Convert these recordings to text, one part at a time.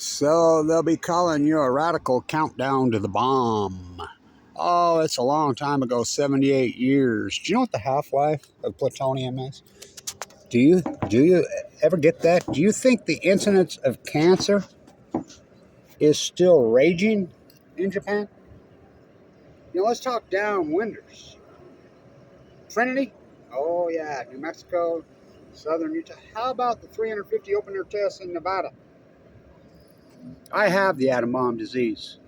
So they'll be calling you a radical countdown to the bomb. Oh, it's a long time ago, 78 years. Do you know what the half-life of plutonium is? Do you ever get that? Do you think the incidence of cancer is still raging in Japan? Let's talk downwinders. Trinity? Oh yeah, New Mexico, southern Utah. How about the 350 open-air tests in Nevada? I have the atom bomb disease.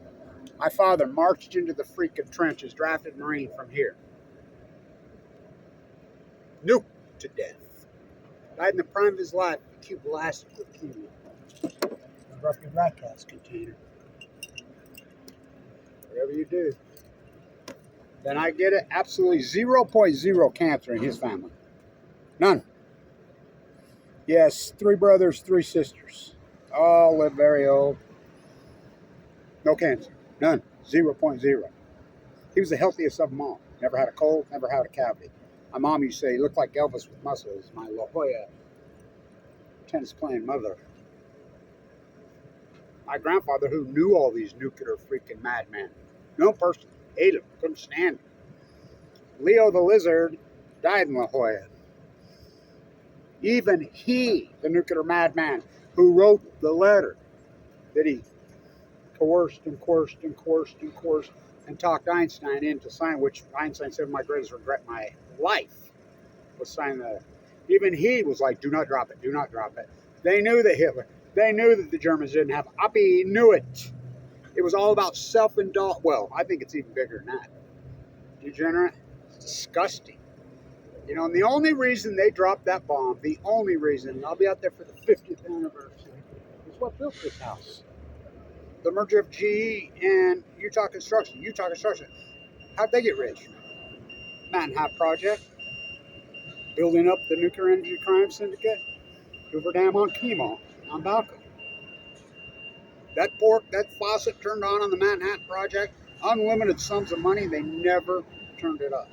My father marched into the freaking trenches, drafted Marine from here. Nuked to death. Died in the prime of his life, acute blasted leukemia. A rough rat gas container. Whatever you do. Then I get it, absolutely 0.0 cancer in his family. None. Yes, 3 brothers, 3 sisters. All live very old. No cancer. None. 0.0. He was the healthiest of them all. Never had a cold, never had a cavity. My mom used to say he looked like Elvis with muscles. My La Jolla tennis playing mother. My grandfather, who knew all these nuclear freaking madmen, no person, ate him, couldn't stand him. Leo the lizard died in La Jolla. Even he, the nuclear madman, who wrote the letter that he coerced and talked Einstein into signing, which Einstein said, my greatest regret in my life was signing that. Even he was like, do not drop it, do not drop it. They knew that they knew that the Germans didn't have Uppy, knew it. It was all about self-indulgence. Well, I think it's even bigger than that. Degenerate. It's disgusting. And the only reason they dropped that bomb, the only reason, and I'll be out there for the 50th anniversary, is what built this house. The merger of GE and Utah Construction. How'd they get rich? Manhattan Project. Building up the nuclear energy crime syndicate. Hoover Dam on Kemo, on Balco. That faucet turned on the Manhattan Project. Unlimited sums of money. They never turned it up.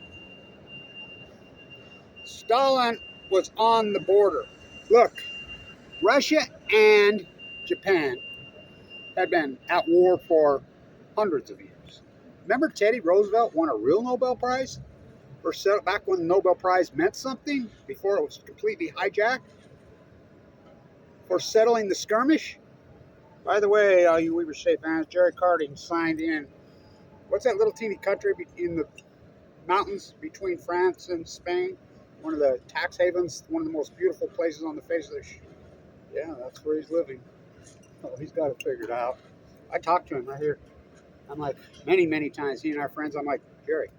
Stalin was on the border. Look, Russia and Japan had been at war for hundreds of years. Remember Teddy Roosevelt won a real Nobel Prize? Back when the Nobel Prize meant something, before it was completely hijacked? For settling the skirmish? By the way, all you Weaver State fans, Jerry Carding signed in. What's that little teeny country in the mountains between France and Spain? One of the tax havens, one of the most beautiful places on the face of the yeah, that's where he's living. Oh, he's got it figured out. I talked to him right here. I'm like, many times, he and our friends, I'm like, Jerry,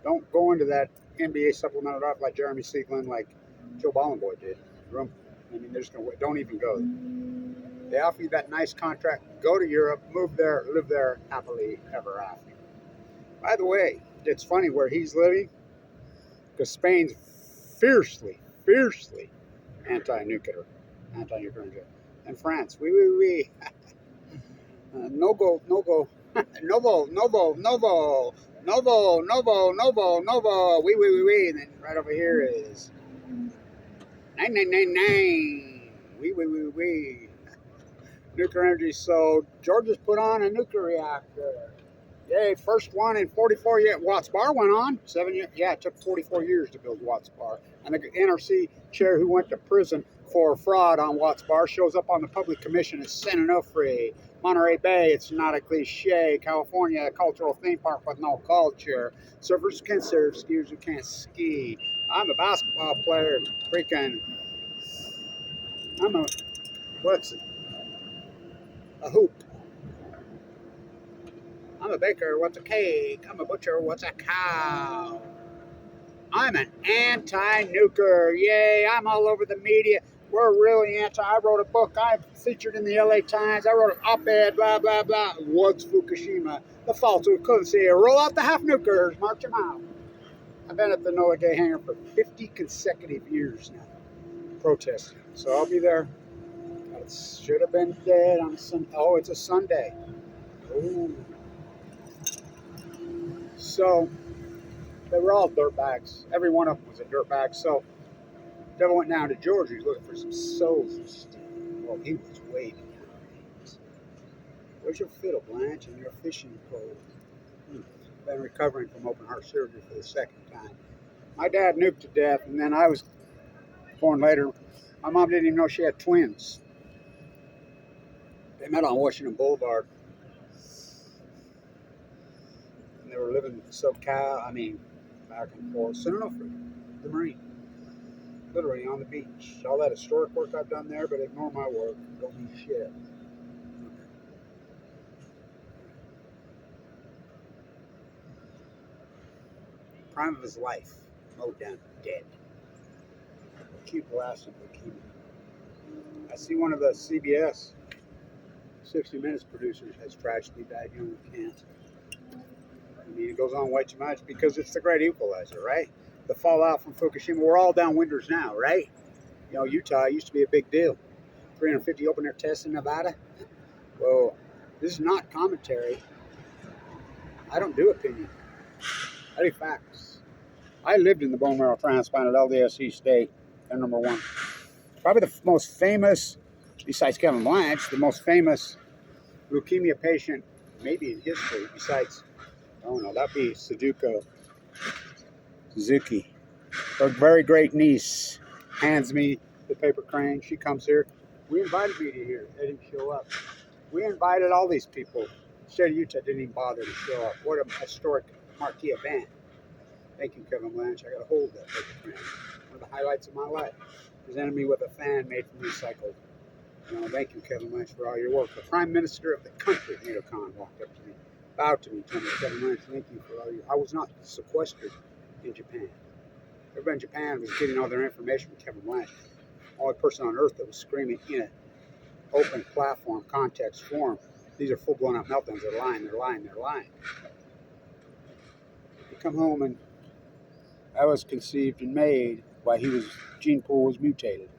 don't go into that NBA supplemental draft like Jeremy Siegland, like Joe Ballenboy did. They're just going to don't even go. They offer you that nice contract, go to Europe, move there, live there happily ever after. By the way, it's funny where he's living, because Spain's fiercely anti-nuclear. And France, oui. No go. Novo. Oui. And then right over here is 999. Oui. Nuclear energy. So Georgia's put on a nuclear reactor. Yay, first one in 44 years. Watts Bar went on 7 years. Yeah, it took 44 years to build Watts Bar. And the NRC chair who went to prison for fraud on Watts Bar shows up on the public commission as San Onofre. Monterey Bay, it's not a cliche. California, a cultural theme park with no culture. Surfers can surf, skiers who can't ski. I'm a basketball player. What's it? A hoop. I'm a baker, what's a cake? I'm a butcher, what's a cow? I'm an anti-nuker. Yay, I'm all over the media. We're really anti. I wrote a book. I featured in the LA Times. I wrote an op-ed, blah, blah, blah. What's Fukushima? The faults we couldn't see. Roll out the half-nukers. March them out. I've been at the Noah Gay Hangar for 50 consecutive years now, protesting. So I'll be there. It should have been dead on Sunday. Oh, it's a Sunday. Ooh. So they were all dirtbags. Every one of them was a dirtbag. So Devil went down to Georgia. He was looking for some souls. Well, he was way behind. Where's your fiddle, Blanch, and your fishing pole? Been recovering from open heart surgery for the second time. My dad nuked to death, and then I was born later. My mom didn't even know she had twins. They met on Washington Boulevard. And they were living in SoCal, back and forth. Sonoma, the Marine. Literally on the beach. All that historic work I've done there, but ignore my work. Don't mean shit. Prime of his life. Meltdown, dead. Acute blasted leukemia. I see one of the CBS 60 Minutes producers has tragically died young with cancer. It goes on way too much because it's the great equalizer, right? The fallout from Fukushima, we're all downwinders now, right? Utah used to be a big deal. 350 open air tests in Nevada. Well, this is not commentary. I don't do opinion. I do facts. I lived in the bone marrow transplant at LDSC State. They're number one. Probably the most famous, besides Kevin Blanch, the most famous leukemia patient maybe in history, besides, that'd be Suzuki. Her very great niece hands me the paper crane. She comes here. We invited me to here. They didn't show up. We invited all these people. The state of Utah didn't even bother to show up. What a historic marquee event. Thank you, Kevin Blanch. I got a hold of that paper crane. One of the highlights of my life. Presented me with a fan made from recycled. Thank you, Kevin Blanch, for all your work. The Prime Minister of the country, Khan, walked up to me, bowed to me, told me, Kevin Blanch, thank you for all your. I was not sequestered in Japan. Everybody in Japan was getting all their information from Kevin Blanch. Only person on earth that was screaming in an open platform, context, form. These are full blown out meltdowns. They're lying. You come home and I was conceived and made while gene pool was mutated.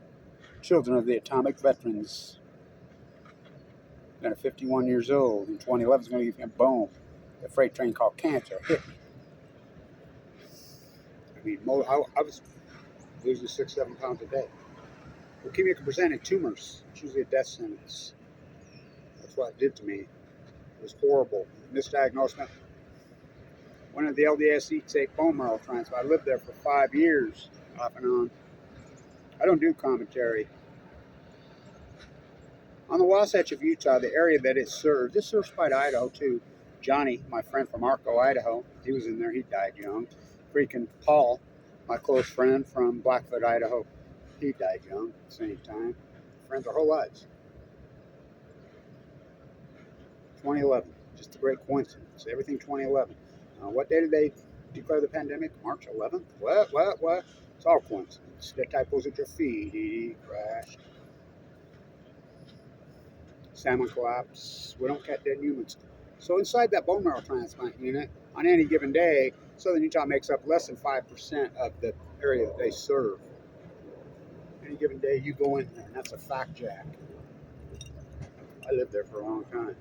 Children of the atomic veterans. Then at 51 years old in 2011 is going to give me a boom. The freight train called cancer hit me. I was losing 6-7 pounds a day. Leukemia can present in tumors. It's usually a death sentence. That's what it did to me. It was horrible. Misdiagnosed. Went to the LDSC to take bone marrow transplant. I lived there for 5 years, off and on. I don't do commentary. On the Wasatch of Utah, the area that it serves, this serves quite Idaho too. Johnny, my friend from Arco, Idaho, he was in there, he died young. Freaking Paul, my close friend from Blackfoot, Idaho, he died young at the same time. Friends our whole lives. 2011, just a great coincidence. Everything 2011. What day did they declare the pandemic? March 11th? What? It's all coincidence. The typos at your feet. Crashed. Salmon collapse. We don't catch dead humans. So inside that bone marrow transplant unit, on any given day, Southern Utah makes up less than 5% of the area that they serve. Any given day, you go in there, and that's a fact, Jack. I lived there for a long time.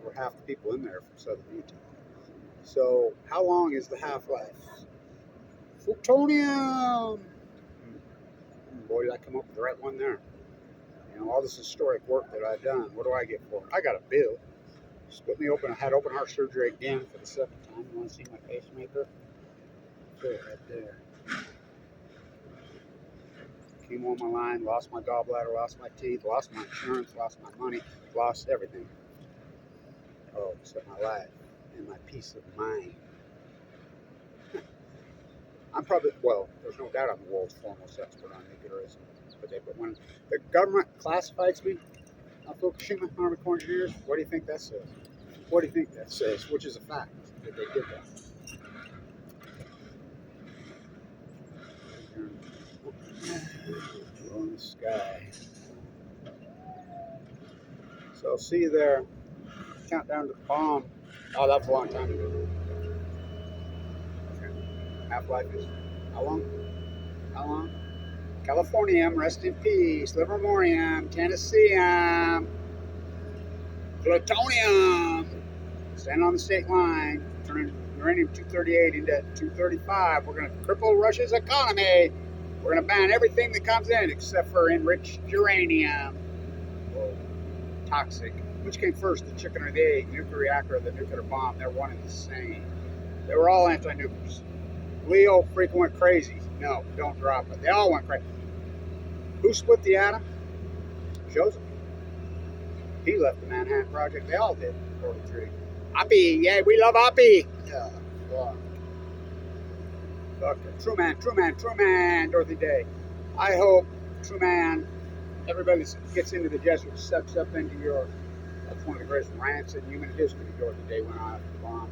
Over half the people in there from Southern Utah. So, how long is the half-life? Plutonium! Boy, did I come up with the right one there. All this historic work that I've done, what do I get for it? I got a bill. Split me open. I had open heart surgery again for the second time. You want to see my pacemaker? There, right there. Chemo on my line, lost my gallbladder, lost my teeth, lost my insurance, lost my money, lost everything. Oh, except my life and my peace of mind. I'm probably, there's no doubt I'm the world's foremost expert on nuclearism. But when the government classifies me on Fukushima Army Corps Engineers, what do you think that says? What do you think that says? Which is a fact that they did that. On the sky. So I'll see you there. Countdown to the bomb. Oh, that's a long time ago. Okay. Half-life is how long? Californium, rest in peace. Livermorium, Tennesseeum, plutonium. Stand on the state line, turning uranium-238 into 235. We're going to cripple Russia's economy. We're going to ban everything that comes in except for enriched uranium. Whoa. Toxic. Which came first, the chicken or the egg, nuclear reactor or the nuclear bomb? They're one and the same. They were all anti-nuclears. Leo freaking went crazy. No, don't drop it. They all went crazy. Who split the atom? Joseph. He left the Manhattan Project. They all did. 43. Oppie, yeah, we love Oppie. Yeah. Look, Truman, Dorothy Day. I hope Truman, everybody that gets into the Jesuits steps up into your. That's one of the greatest rants in human history. Dorothy Day went on the bomb.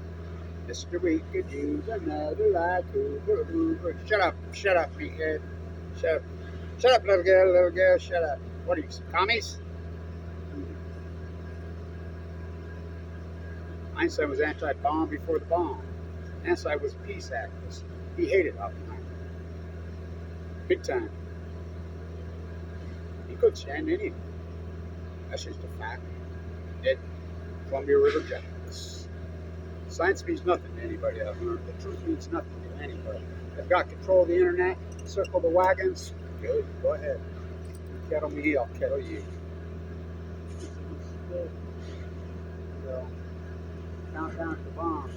Mr. We could use another like Shut up, meathead. Shut up, little girl, shut up. What are you, commies? Einstein was anti-bomb before the bomb. Einstein was a peace activist. He hated Oppenheimer. Big time. He couldn't stand any of it. That's just a fact. Dead Columbia River Giants. Science means nothing to anybody I've learned. The truth means nothing to anybody. They've got control of the internet, circle the wagons. Good, go ahead. You kettle me, I'll kettle you. So, countdown to the bomb.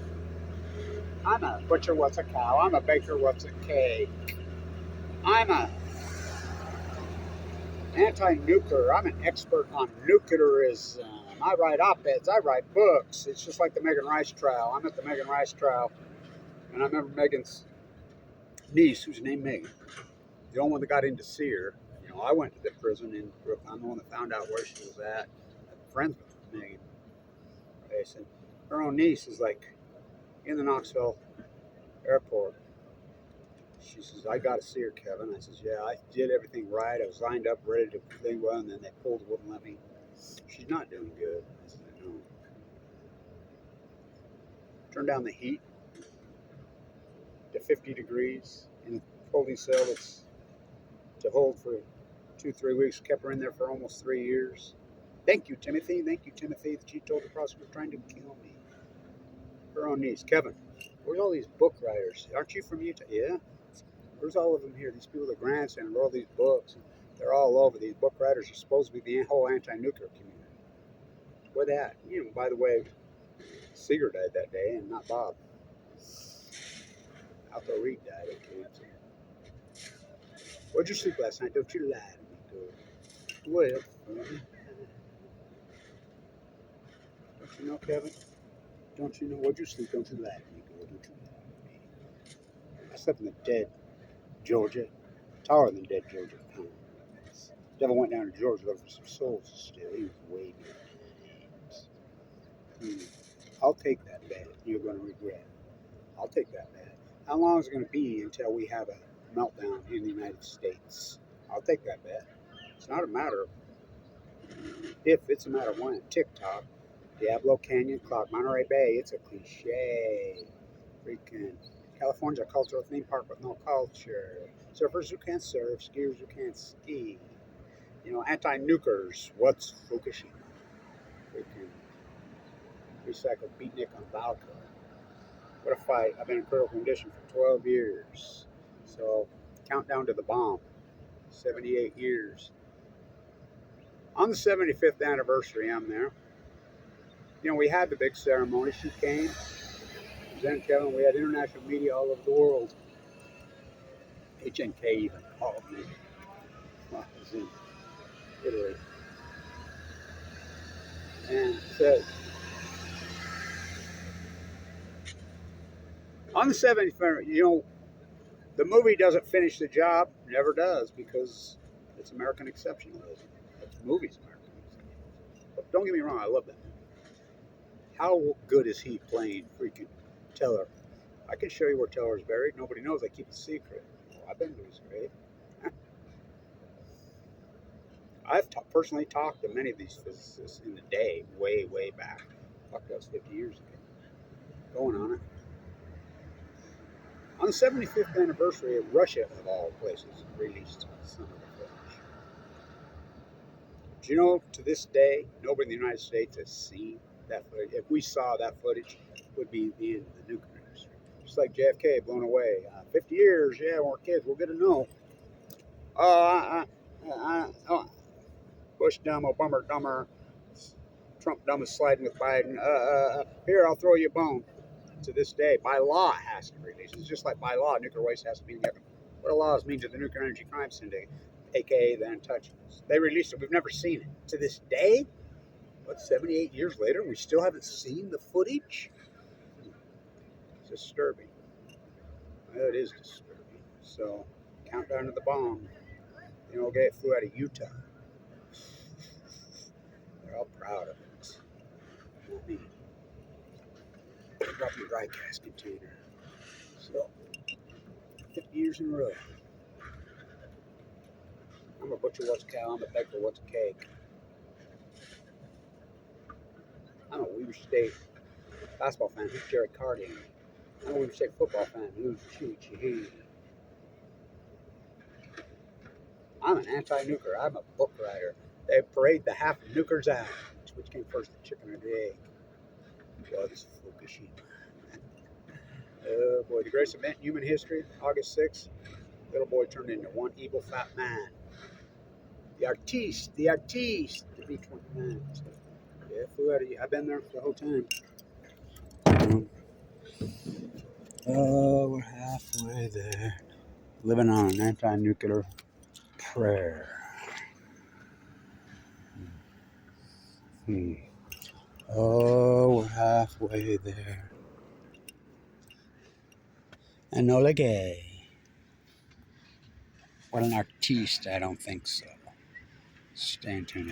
I'm a butcher, what's a cow? I'm a baker, what's a cake? I'm a anti-nuclear. I'm an expert on nuclearism. I write op-eds. I write books. It's just like the Megan Rice trial. I'm at the Megan Rice trial, and I remember Megan's niece, who's named Megan, the only one that got in to see her. You know, I went to the prison in Brooklyn. I'm the one that found out where she was at. I'm friends with Megan. They said her own niece is like in the Knoxville airport. She says, I got to see her, Kevin. I says, yeah, I did everything right. I was lined up, ready to play well, and then they pulled, wouldn't let me. She's not doing good. I said, no. Turn down the heat to 50 degrees in a holding cell that's to hold for 2-3 weeks. Kept her in there for almost 3 years. Thank you, Timothy. Thank you, Timothy, that she told the prosecutor trying to kill me. Her own niece. Kevin, where's all these book writers? Aren't you from Utah? Yeah. Where's all of them here? These people that grandstand and wrote all these books. They're all over. These book writers are supposed to be the whole anti-nuclear community. Where they at? You know, by the way, Seeger died that day and not Bob. Alto Reed died of cancer. Where'd you sleep last night? Don't you lie to me, girl. Well, don't you know, Kevin? Don't you know? Where'd you sleep? Don't you lie to me, girl. Don't you lie to me. I slept in the dead Georgia, taller than dead Georgia. Devil went down to Georgia looking for some souls still. He was way behind. I'll take that bet. You're going to regret. I'll take that bet. How long is it going to be until we have a meltdown in the United States? I'll take that bet. It's not a matter of if, it's a matter of when. TikTok, Diablo Canyon, Cloud, Monterey Bay, it's a cliche. Freaking California's a cultural theme park with no culture. Surfers who can't surf, skiers who can't ski. You know, anti-nukers. What's Fukushima? Freaking recycled beatnik on Valka. What a fight. I've been in critical condition for 12 years. So, countdown to the bomb. 78 years. On the 75th anniversary, I'm there. You know, we had the big ceremony. She came. Then, Kevin, we had international media all over the world. HNK even called me. Well, I was in Italy. And said, on the 75th, you know, the movie doesn't finish the job. Never does, because it's American exceptionalism. It's movies American exceptionalism. But don't get me wrong, I love that movie. How good is he playing freaking Teller? I can show you where Teller's buried. Nobody knows. I keep it secret. Well, I've been to his grave. I've personally talked to many of these physicists in the day, way, way back. Fuck, that was 50 years ago. Going on it. On the 75th anniversary of Russia, of all places, released some of the footage. Do you know, to this day, nobody in the United States has seen that footage? If we saw that footage, it would be the end of the nuclear industry. Just like JFK blown away. 50 years, yeah, we're kids, we'll get to know. Oh, Bush dumb, Obama dumber. Trump dumb is sliding with Biden. Here, I'll throw you a bone. To this day, by law, it has to be released. It's just like by law, nuclear waste has to be together. What do laws mean to the Nuclear Energy Crime Syndicate, aka the Untouchables? They released it. We've never seen it. To this day, what, 78 years later, we still haven't seen the footage? It's disturbing. Well, it is disturbing. So, countdown to the bomb. You know, okay, it flew out of Utah. They're all proud of it. Not me. Drop your dry gas container. So, 50 years in a row. I'm a butcher, what's a cow? I'm a baker, what's a cake? I'm a Weaver State basketball fan. Who's Jerry Cardi? I'm a Weaver State football fan. Who's Chewy Chee? I'm an anti-nuker. I'm a book writer. They parade the half of nukers out. Which came first, the chicken or the egg? Was Fukushima. Oh boy, the greatest event in human history, August 6th. Little boy turned into one evil fat man. The artiste, the B-29. Yeah, flew out of you. I've been there the whole time. Oh, we're halfway there. Living on an anti-nuclear prayer. Oh, we're halfway there. Enola Gay. What an artiste, I don't think so. Stay tuned.